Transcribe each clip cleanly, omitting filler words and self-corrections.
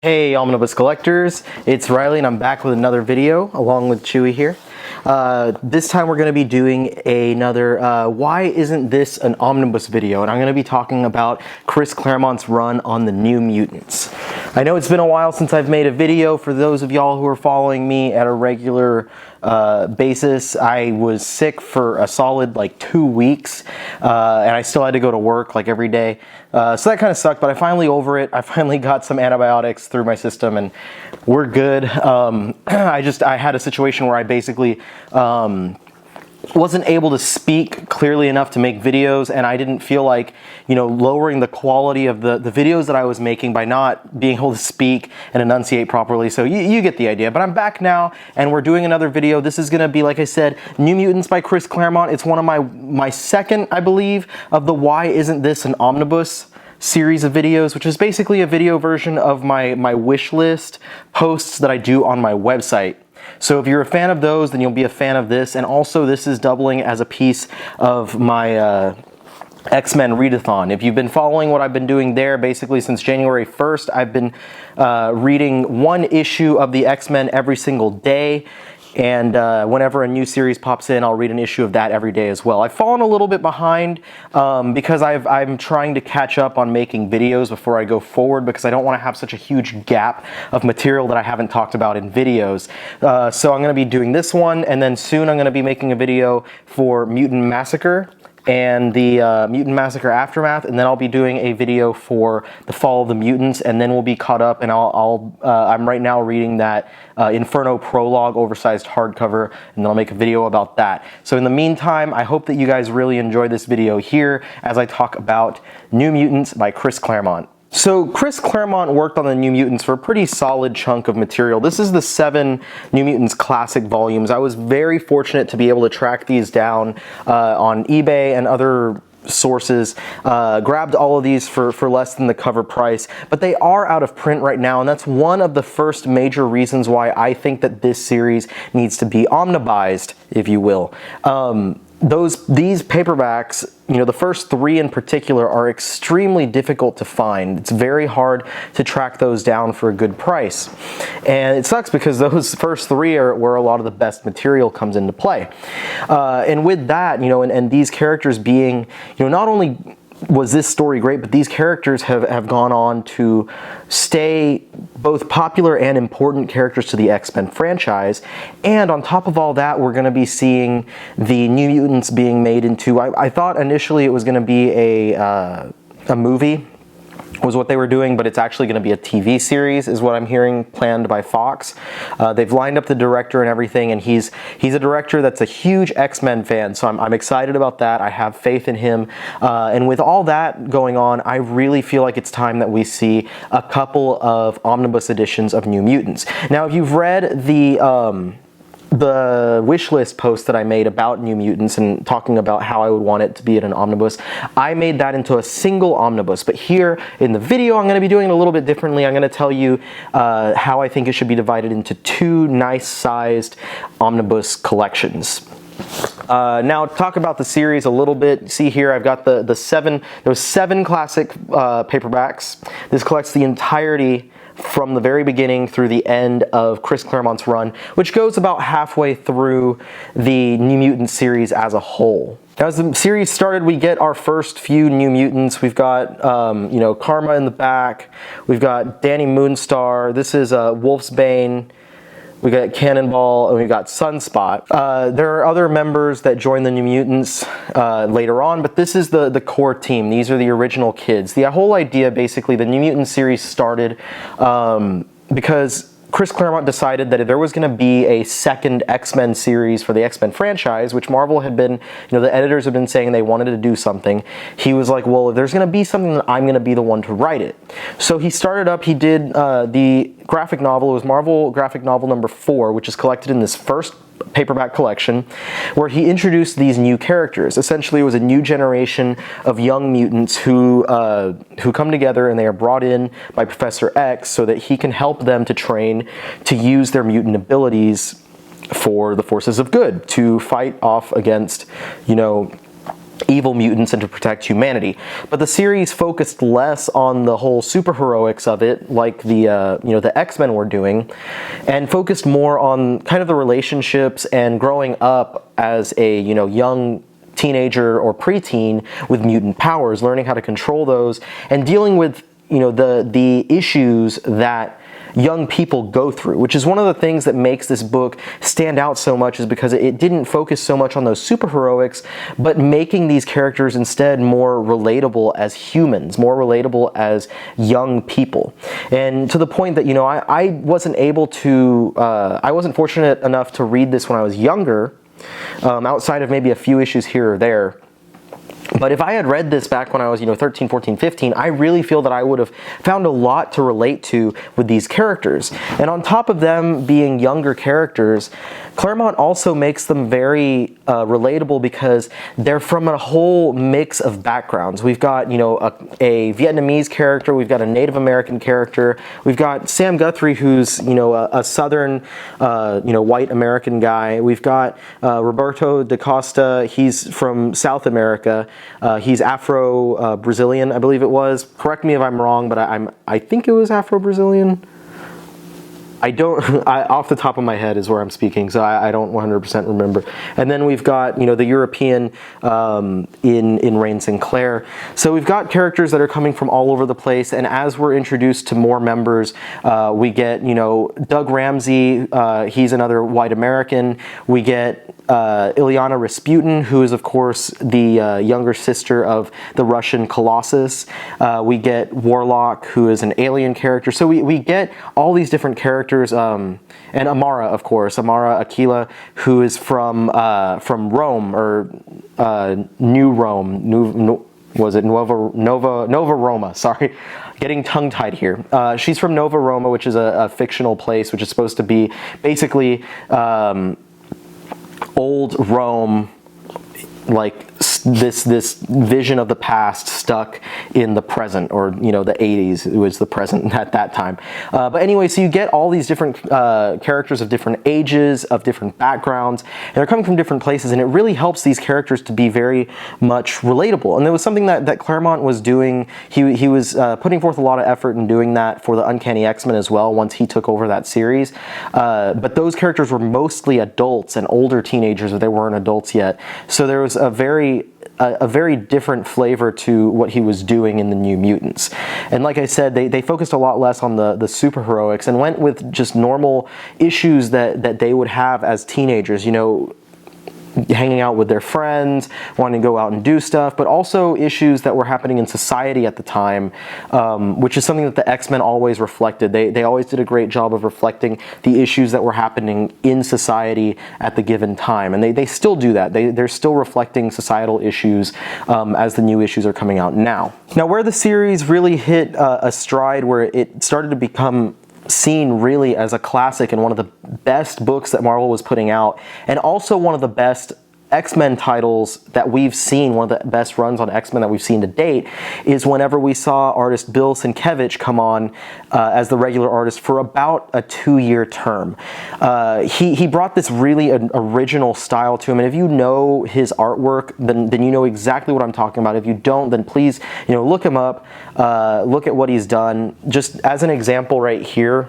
Hey Omnibus Collectors, it's Riley and I'm back with another video along with Chewy here. This time we're going to be doing another Why Isn't This an Omnibus video, and I'm going to be talking about Chris Claremont's run on the New Mutants. I know it's been a while since I've made a video. For those of y'all who are following me at a regular basis, I was sick for a solid like 2 weeks and I still had to go to work like every day. So that kind of sucked, but I'm finally over it. I finally got some antibiotics through my system and we're good. I had a situation where I basically wasn't able to speak clearly enough to make videos, and I didn't feel like, lowering the quality of the videos that I was making by not being able to speak and enunciate properly. So you get the idea. But I'm back now and we're doing another video. This is gonna be, like I said, New Mutants by Chris Claremont. It's one of my second, I believe, of the Why Isn't This an Omnibus series of videos, which is basically a video version of my wish list posts that I do on my website. So if you're a fan of those, then you'll be a fan of this. And also this is doubling as a piece of my X-Men Readathon. If you've been following what I've been doing there, basically since January 1st, I've been reading one issue of the X-Men every single day. And whenever a new series pops in, I'll read an issue of that every day as well. I've fallen a little bit behind because I'm trying to catch up on making videos before I go forward, because I don't want to have such a huge gap of material that I haven't talked about in videos. So I'm going to be doing this one, and then soon I'm going to be making a video for Mutant Massacre and the Mutant Massacre Aftermath, and then I'll be doing a video for the Fall of the Mutants, and then we'll be caught up, and I'm right now reading that Inferno Prologue oversized hardcover, and then I'll make a video about that. So in the meantime, I hope that you guys really enjoy this video here as I talk about New Mutants by Chris Claremont. So Chris Claremont worked on the New Mutants for a pretty solid chunk of material. This is the 7 New Mutants classic volumes. I was very fortunate to be able to track these down on eBay and other sources. Grabbed all of these for less than the cover price, but they are out of print right now, and that's one of the first major reasons why I think that this series needs to be omnibized, if you will. These paperbacks, the first 3 in particular, are extremely difficult to find. It's very hard to track those down for a good price. And it sucks because those first 3 are where a lot of the best material comes into play. And with that, and these characters being, not only was this story great, but these characters have gone on to stay both popular and important characters to the X-Men franchise. And on top of all that, we're going to be seeing the New Mutants being made into, I thought initially it was going to be a movie, was what they were doing, but it's actually going to be a TV series, is what I'm hearing, planned by Fox. They've lined up the director and everything, and he's a director that's a huge X-Men fan, so I'm excited about that. I have faith in him. And with all that going on, I really feel like it's time that we see a couple of omnibus editions of New Mutants. Now, if you've read the wish list post that I made about New Mutants and talking about how I would want it to be in an omnibus, I made that into a single omnibus. But here in the video, I'm going to be doing it a little bit differently. I'm going to tell you how I think it should be divided into 2 nice-sized omnibus collections. Now, talk about the series a little bit. See here, I've got there was 7 classic paperbacks. This collects the entirety from the very beginning through the end of Chris Claremont's run, which goes about halfway through the New Mutants series as a whole. Now, as the series started, we get our first few New Mutants. We've got, Karma in the back. We've got Danny Moonstar. This is Wolfsbane. We got Cannonball, and we got Sunspot. There are other members that join the New Mutants later on, but this is the core team. These are the original kids. The whole idea, basically, the New Mutants series started because Chris Claremont decided that if there was going to be a second X-Men series for the X-Men franchise, which Marvel had been, the editors have been saying they wanted to do something, he was like, well, if there's going to be something, then I'm going to be the one to write it. So he started up, he did the graphic novel. It was Marvel graphic novel number 4, which is collected in this first paperback collection, where he introduced these new characters. Essentially, it was a new generation of young mutants who come together, and they are brought in by Professor X so that he can help them to train to use their mutant abilities for the forces of good, to fight off against, evil mutants and to protect humanity. But the series focused less on the whole superheroics of it, like the the X-Men were doing, and focused more on kind of the relationships and growing up as a young teenager or preteen with mutant powers, learning how to control those and dealing with the issues that young people go through, which is one of the things that makes this book stand out so much, is because it didn't focus so much on those superheroics, but making these characters instead more relatable as humans, more relatable as young people. And to the point that, I wasn't able to, I wasn't fortunate enough to read this when I was younger, outside of maybe a few issues here or there. But if I had read this back when I was 13, 14, 15, I really feel that I would have found a lot to relate to with these characters. And on top of them being younger characters, Claremont also makes them very relatable because they're from a whole mix of backgrounds. We've got a Vietnamese character, we've got a Native American character, we've got Sam Guthrie, who's a Southern white American guy. We've got Roberto da Costa, he's from South America. He's Afro-Brazilian, I believe it was. Correct me if I'm wrong, but I think it was Afro-Brazilian. Off the top of my head is where I'm speaking, so I don't 100% remember. And then we've got, the European in Rain Sinclair. So we've got characters that are coming from all over the place, and as we're introduced to more members, we get, Doug Ramsey, he's another white American. We get Ilyana Rasputin, who is, of course, the younger sister of the Russian Colossus. We get Warlock, who is an alien character. So we get all these different characters, and Amara, of course, Amara Aquila, who is from Rome, or New Rome, was it Nova Roma? Sorry, getting tongue-tied here. She's from Nova Roma, which is a fictional place, which is supposed to be basically old Rome, like this vision of the past stuck in the present, or the 80s, it was the present at that time. But anyway, so you get all these different characters of different ages, of different backgrounds, and they're coming from different places, and it really helps these characters to be very much relatable. And there was something that Claremont was doing. He was putting forth a lot of effort in doing that for the Uncanny X-Men as well, once he took over that series. But those characters were mostly adults and older teenagers, but they weren't adults yet. So there was a very different flavor to what he was doing in the New Mutants. And like I said, they focused a lot less on the superheroics and went with just normal issues that they would have as teenagers, hanging out with their friends, wanting to go out and do stuff, but also issues that were happening in society at the time, which is something that the X-Men always reflected. They always did a great job of reflecting the issues that were happening in society at the given time, and they still do that. They're still reflecting societal issues as the new issues are coming out now. Now, where the series really hit a stride, where it started to become seen really as a classic and one of the best books that Marvel was putting out, and also one of the best X-Men titles that we've seen, one of the best runs on X-Men that we've seen to date, is whenever we saw artist Bill Sienkiewicz come on as the regular artist for about a 2-year term. He brought this really original style to him, and if you know his artwork, then you know exactly what I'm talking about. If you don't, then please look him up, look at what he's done. Just as an example right here,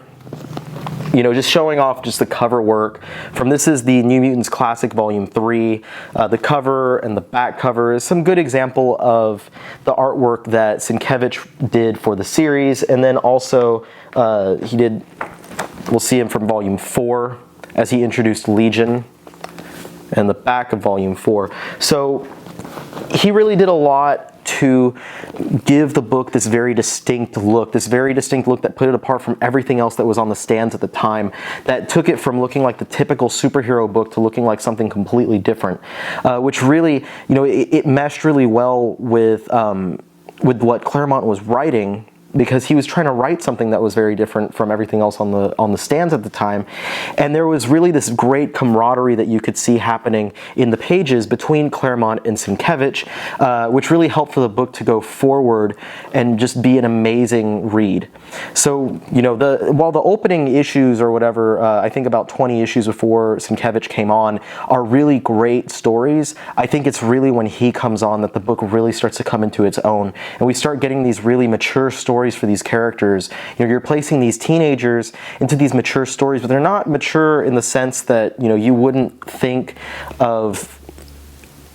just showing off just the cover work from, this is the New Mutants Classic Volume 3. The cover and the back cover is some good example of the artwork that Sienkiewicz did for the series. And then also we'll see him from Volume 4 as he introduced Legion, and the back of Volume 4. So he really did a lot to give the book this very distinct look that put it apart from everything else that was on the stands at the time, that took it from looking like the typical superhero book to looking like something completely different, which really, it meshed really well with what Claremont was writing. because he was trying to write something that was very different from everything else on the stands at the time. And there was really this great camaraderie that you could see happening in the pages between Claremont and Sienkiewicz, which really helped for the book to go forward and just be an amazing read. So, you know, while the opening issues or whatever, I think about 20 issues before Sienkiewicz came on, are really great stories, I think it's really when he comes on that the book really starts to come into its own, and we start getting these really mature stories for these characters. You know, you're placing these teenagers into these mature stories, but they're not mature in the sense that, you know, you wouldn't think of,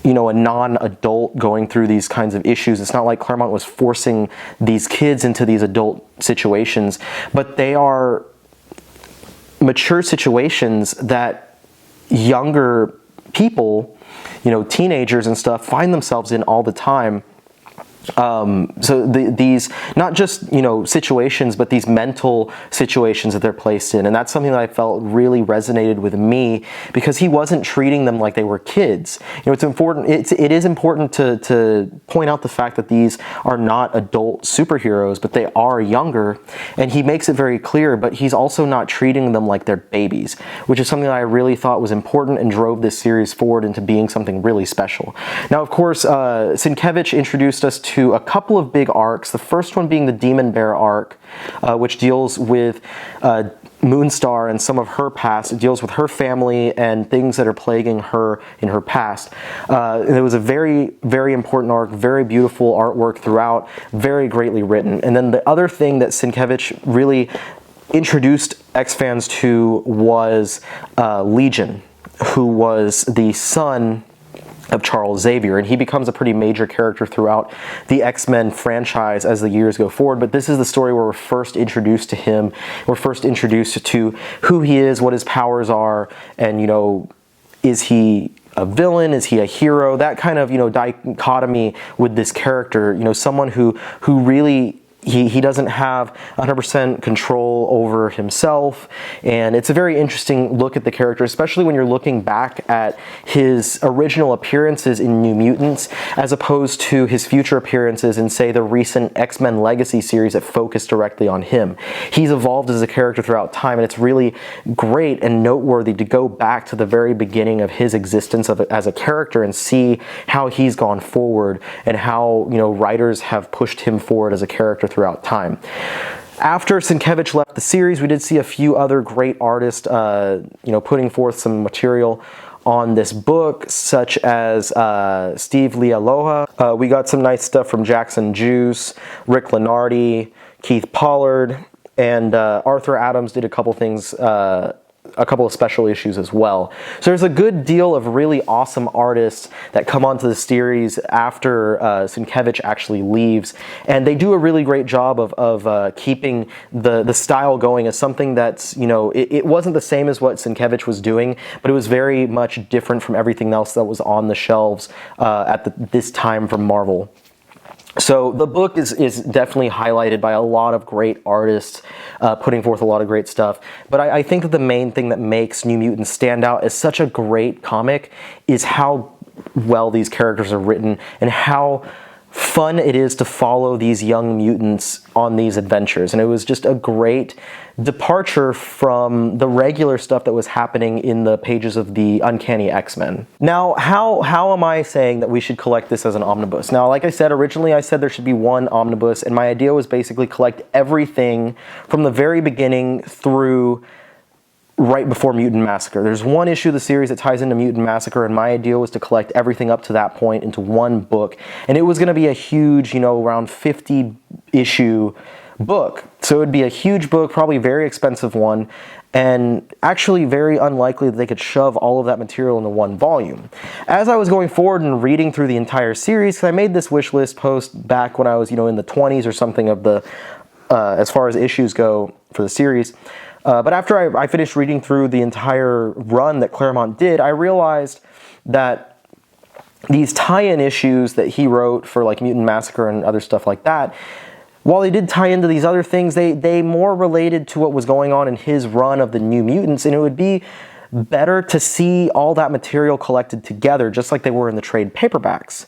you know, a non-adult going through these kinds of issues. It's not like Claremont was forcing these kids into these adult situations, but they are mature situations that younger people, you know, teenagers and stuff, find themselves in all the time. So these, not just, you know, situations, but these mental situations that they're placed in. And that's something that I felt really resonated with me, because he wasn't treating them like they were kids. You know, it's important, it is important to point out the fact that these are not adult superheroes, but they are younger. And he makes it very clear, but he's also not treating them like they're babies, which is something that I really thought was important and drove this series forward into being something really special. Now, of course, Sienkiewicz introduced us to a couple of big arcs, the first one being the Demon Bear arc, which deals with Moonstar and some of her past. It deals with her family and things that are plaguing her in her past. It was a very, very important arc, very beautiful artwork throughout, very greatly written. And then the other thing that Sienkiewicz really introduced X-fans to was Legion, who was the son of Charles Xavier, and he becomes a pretty major character throughout the X-Men franchise as the years go forward. But this is the story where we're first introduced to him, we're first introduced to who he is, what his powers are, and, you know, is he a villain, is he a hero, that kind of, you know, dichotomy with this character, you know, someone who really he doesn't have 100% control over himself. And it's a very interesting look at the character, especially when you're looking back at his original appearances in New Mutants as opposed to his future appearances in, say, the recent X-Men Legacy series that focused directly on him. He's evolved as a character throughout time, and it's really great and noteworthy to go back to the very beginning of his existence as a character and see how he's gone forward and how, you know, writers have pushed him forward as a character throughout time. After Sienkiewicz left the series, we did see a few other great artists, you know, putting forth some material on this book, such as Steve Lealoha. We got some nice stuff from Jackson Juice, Rick Lenardi, Keith Pollard, and Arthur Adams did a couple things, a couple of special issues as well. So there's a good deal of really awesome artists that come onto the series after Sienkiewicz actually leaves, and they do a really great job of keeping the style going as something that's, you know, it wasn't the same as what Sienkiewicz was doing, but it was very much different from everything else that was on the shelves at this time from Marvel. So the book is definitely highlighted by a lot of great artists putting forth a lot of great stuff. But I think that the main thing that makes New Mutants stand out as such a great comic is how well these characters are written and how fun it is to follow these young mutants on these adventures. And it was just a great departure from the regular stuff that was happening in the pages of the Uncanny X-Men. Now, how am I saying that we should collect this as an omnibus? Now, like I said, originally I said there should be one omnibus, and my idea was basically collect everything from the very beginning through right before Mutant Massacre. There's one issue of the series that ties into Mutant Massacre, and my idea was to collect everything up to that point into one book. And it was going to be a huge, you know, around 50 issue book. So it would be a huge book, probably a very expensive one, and actually very unlikely that they could shove all of that material into one volume. As I was going forward and reading through the entire series, because I made this wish list post back when I was, you know, in the 20s or something of the, as far as issues go for the series. But after I finished reading through the entire run that Claremont did, I realized that these tie-in issues that he wrote for like Mutant Massacre and other stuff like that, while they did tie into these other things, they more related to what was going on in his run of the New Mutants, and it would be better to see all that material collected together, just like they were in the trade paperbacks.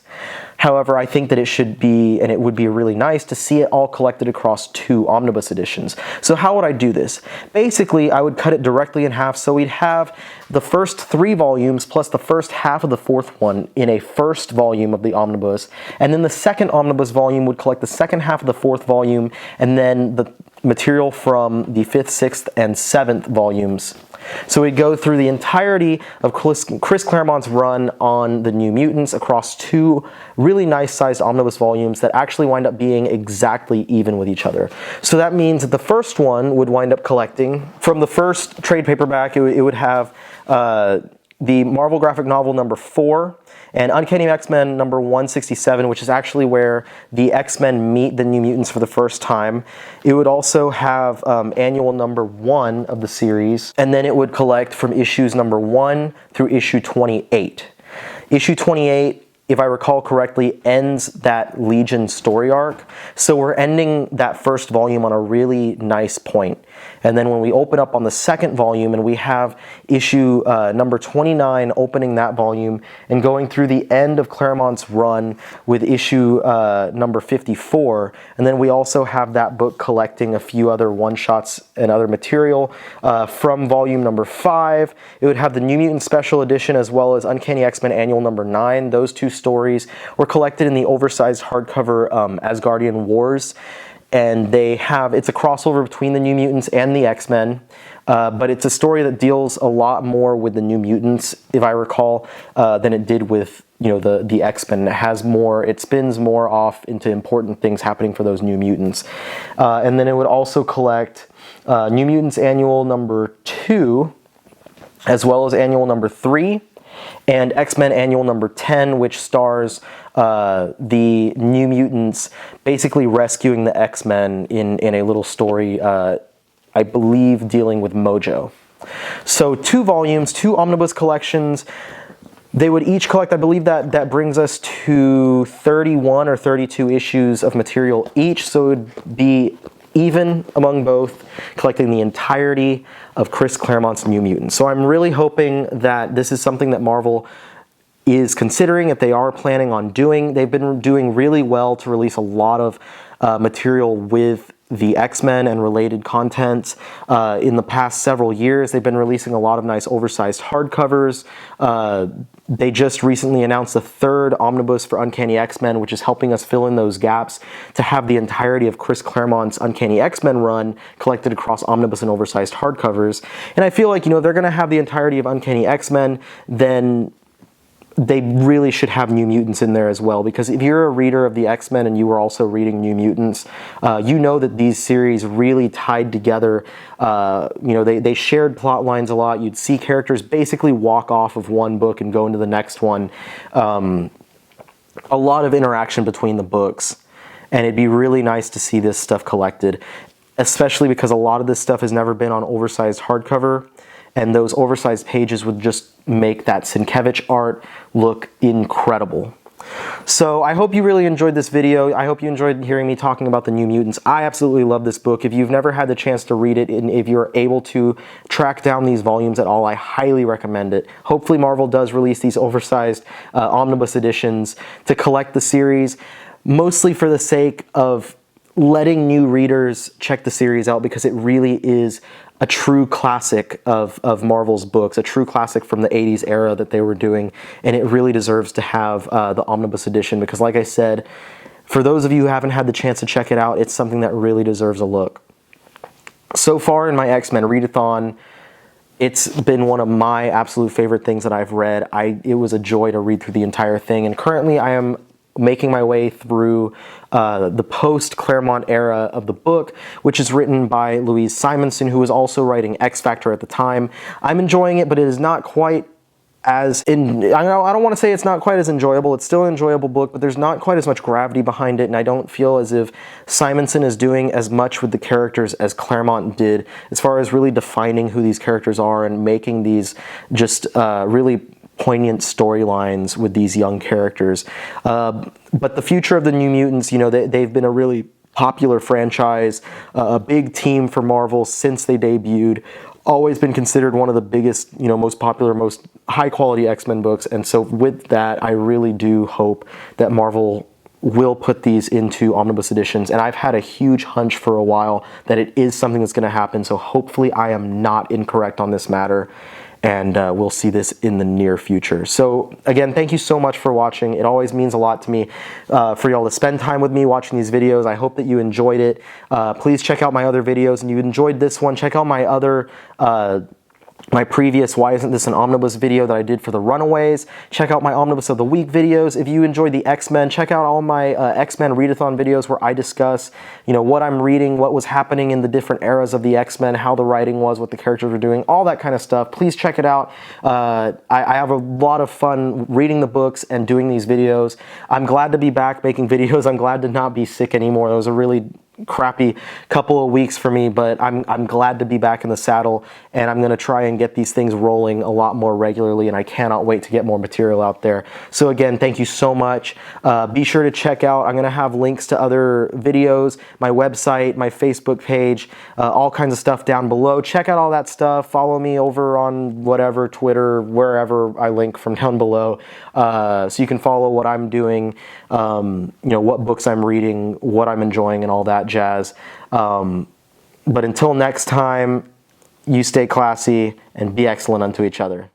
However, I think that it should be, and it would be really nice to see it all collected across 2 omnibus editions. So how would I do this? Basically, I would cut it directly in half, so we'd have the first 3 volumes plus the first half of the 4th one in a first volume of the omnibus, and then the second omnibus volume would collect the second half of the 4th volume, and then the material from the 5th, 6th, and 7th volumes. So we go through the entirety of Chris Claremont's run on the New Mutants across 2 really nice sized omnibus volumes that actually wind up being exactly even with each other. So that means that the first one would wind up collecting, from the first trade paperback, it would have the Marvel graphic novel number 4, and Uncanny X-Men number 167, which is actually where the X-Men meet the New Mutants for the first time. It would also have annual number 1 of the series, and then it would collect from issues number 1 through issue 28. Issue 28, if I recall correctly, ends that Legion story arc. So we're ending that first volume on a really nice point. And then when we open up on the second volume and we have issue number 29 opening that volume and going through the end of Claremont's run with issue number 54, and then we also have that book collecting a few other one-shots and other material from volume number 5. It would have the New Mutant Special Edition as well as Uncanny X-Men Annual number 9. Those 2 stories were collected in the oversized hardcover Asgardian Wars. And it's a crossover between the New Mutants and the X-Men, but it's a story that deals a lot more with the New Mutants, if I recall, than it did with, the X-Men. It spins more off into important things happening for those New Mutants. And then it would also collect New Mutants Annual number 2, as well as Annual number 3, and X-Men Annual number 10, which stars the New Mutants basically rescuing the X-Men in a little story, I believe, dealing with Mojo. So 2 volumes, 2 omnibus collections. They would each collect, I believe that brings us to 31 or 32 issues of material each, so it would be even among both, collecting the entirety of Chris Claremont's New Mutants. So I'm really hoping that this is something that Marvel is considering, if they are planning on doing. They've been doing really well to release a lot of material with the X-Men and related content in the past several years. They've been releasing a lot of nice oversized hardcovers. They just recently announced the 3rd omnibus for Uncanny X-Men, which is helping us fill in those gaps to have the entirety of Chris Claremont's Uncanny X-Men run collected across omnibus and oversized hardcovers. And I feel like, if they're going to have the entirety of Uncanny X-Men, then they really should have New Mutants in there as well, because if you're a reader of the X-Men and you were also reading New Mutants, you know that these series really tied together. They shared plot lines a lot. You'd see characters basically walk off of one book and go into the next one. A lot of interaction between the books, and it'd be really nice to see this stuff collected, especially because a lot of this stuff has never been on oversized hardcover. And those oversized pages would just make that Sienkiewicz art look incredible. So I hope you really enjoyed this video. I hope you enjoyed hearing me talking about the New Mutants. I absolutely love this book. If you've never had the chance to read it, and if you're able to track down these volumes at all, I highly recommend it. Hopefully Marvel does release these oversized omnibus editions to collect the series, mostly for the sake of letting new readers check the series out, because it really is a true classic of Marvel's books, a true classic from the 80s era that they were doing, and it really deserves to have the omnibus edition, because like I said, for those of you who haven't had the chance to check it out, it's something that really deserves a look. So far in my X-Men Readathon, it's been one of my absolute favorite things that I've read. It was a joy to read through the entire thing, and currently I am making my way through the post-Claremont era of the book, which is written by Louise Simonson, who was also writing X Factor at the time. I'm enjoying it, but it is not quite I don't want to say it's not quite as enjoyable. It's still an enjoyable book, but there's not quite as much gravity behind it, and I don't feel as if Simonson is doing as much with the characters as Claremont did, as far as really defining who these characters are and making these just really poignant storylines with these young characters. But the future of the New Mutants, they've been a really popular franchise, a big team for Marvel since they debuted. always been considered one of the biggest, you know, most popular, most high quality X-Men books. And so with that, I really do hope that Marvel will put these into omnibus editions. And I've had a huge hunch for a while that it is something that's going to happen. So hopefully I am not incorrect on this matter. And we'll see this in the near future. So again, thank you so much for watching. It always means a lot to me for y'all to spend time with me watching these videos. I hope that you enjoyed it. Please check out my other videos, and you enjoyed this one. Check out my other my previous Why Isn't This an Omnibus video that I did for the Runaways. Check out my Omnibus of the Week videos. If you enjoyed the X-Men, check out all my X-Men Readathon videos where I discuss, you know, what I'm reading, what was happening in the different eras of the X-Men, how the writing was, what the characters were doing, all that kind of stuff. Please check it out. I have a lot of fun reading the books and doing these videos. I'm glad to be back making videos. I'm glad to not be sick anymore. It was a really crappy couple of weeks for me, but I'm glad to be back in the saddle, and I'm going to try and get these things rolling a lot more regularly, and I cannot wait to get more material out there. So again, thank you so much. Be sure to check out, I'm going to have links to other videos, my website, my Facebook page, all kinds of stuff down below. Check out all that stuff. Follow me over on whatever, Twitter, wherever I link from down below, so you can follow what I'm doing, you know, what books I'm reading, what I'm enjoying, and all that jazz. But until next time, you stay classy and be excellent unto each other.